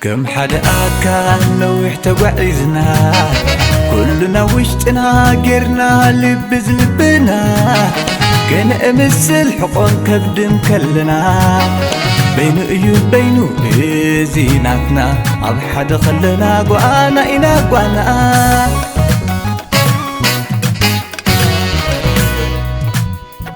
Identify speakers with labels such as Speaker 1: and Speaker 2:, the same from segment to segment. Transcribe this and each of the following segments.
Speaker 1: كم حدا أكل نوح تقعزنا كلنا وشتنا قرنا لبز لبنا كان أمثل حقن كبدن كلنا بين أيوب بينو زيناتنا عب حدا خلنا قوانا إنا قوانا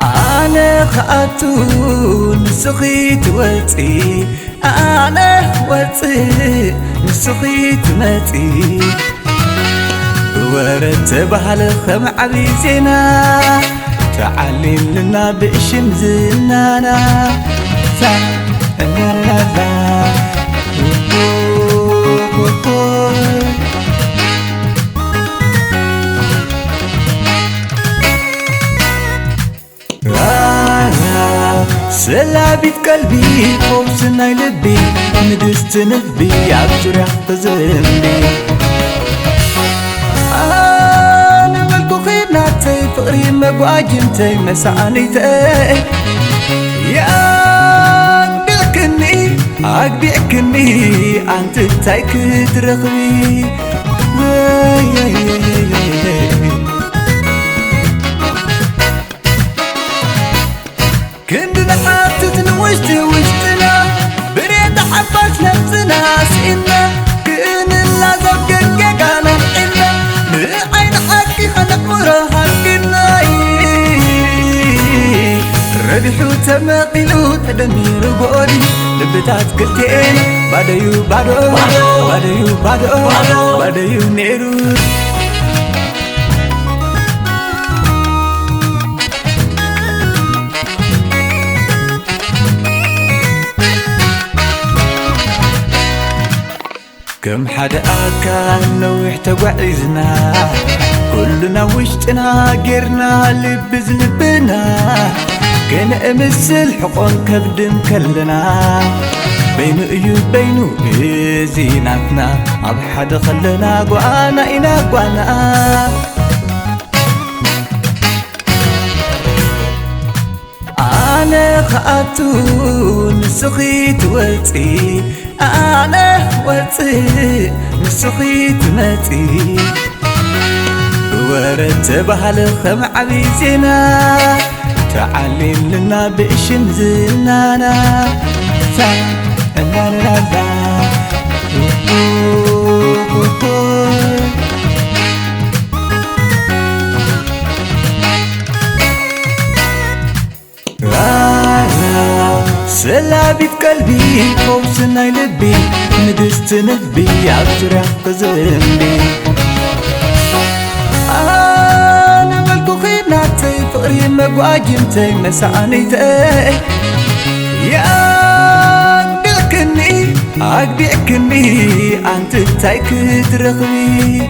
Speaker 1: أنا خاتو نسخيت واتي أنا واتي نسخيت ماتي ورد بحال خم عبيزنا تعالي لنا بإشم زنانا سلابي قلبي خوفنا يلبي ندست نبي عبجرح تزنبي أنا ملكو خيرناتي فقري مقواجمتي مسعانيتي يا أقبعكني أنت تايك ترغبي كندنا حاتتنا وشتنا بريد حباش نفسنا سئنا كن اللازم كنقانا إنا عين حكي خلق مراها كنا ربحو تماقلو تدمير بودي لبتات كلتين باديو باديو نيرو كم حدا أكل نوح تقعزنا كلنا وشتنا قرنا لبز لبنا كان أمثل حقن كبدن كلنا بين أيوب بينو زيناتنا عب حدا خلنا قوانا إنا قوانا أنا خاتو نسخيت واتي أنا واتي نسخيت ماتي ورد بحال خم عبيزنا تعالي لنا بإشم زنانا سلابي قلبي خوفنا يلبي ندست نبي عبجرح تزنبي أنا ملكو خيرناتي فقري مقواجمتي مسعانيتي يا أقبعكني أنت تايك ترغبي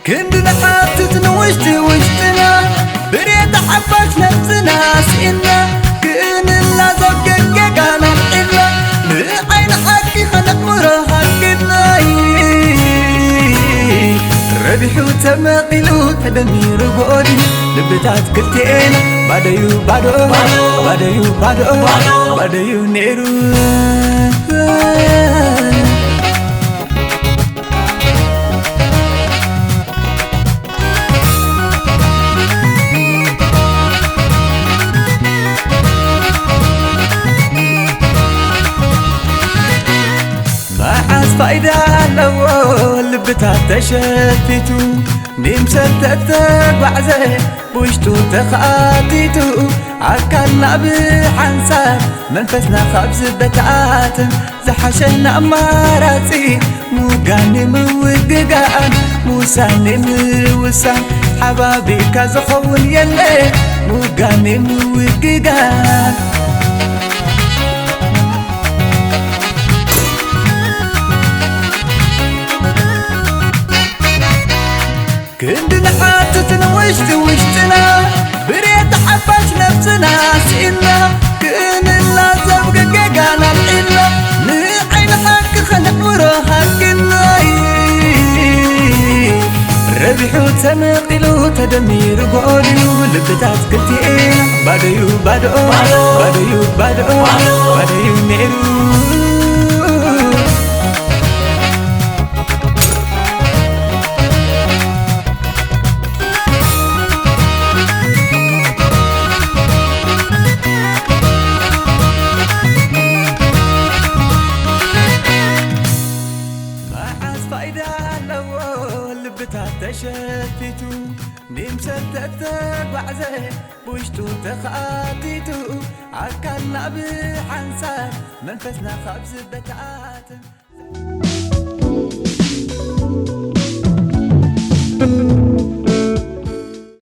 Speaker 1: كندنا حاتتنا وشتنا بريد حباش نفسنا سئنا كن اللازم كنقانا إلا عين حكي خلق مراها كنا ربحو تماقلو تدمير بودي لبتات كلتين باديو نيرو فايدة لو لبتات تشتتو نمسل تتبعزي بوشتو تخاتيتو عكالنا بحنسان منفسنا خبز بتعاتم زحشنا أماراتي موقاني موققان موساني موسان حبابي كازخون يلي موقاني موققان كندنا حاتتنا وشتنا بريد حباش نفسنا سئنا كن اللازم قاقانا إلا عين حق خلق مراها كنا ربحو ተመቂሉ ተደሚሩ ጎሊሉ ልብታት ክልቲኤና ባዶዩ ባዶ ባዶዩ ባዶ ባዶዩ ነይሩ تشفيتو نمسل تتبعزه بوشتو تخاتيتو عكالنا بحنسات منفسنا خبز بتعاتم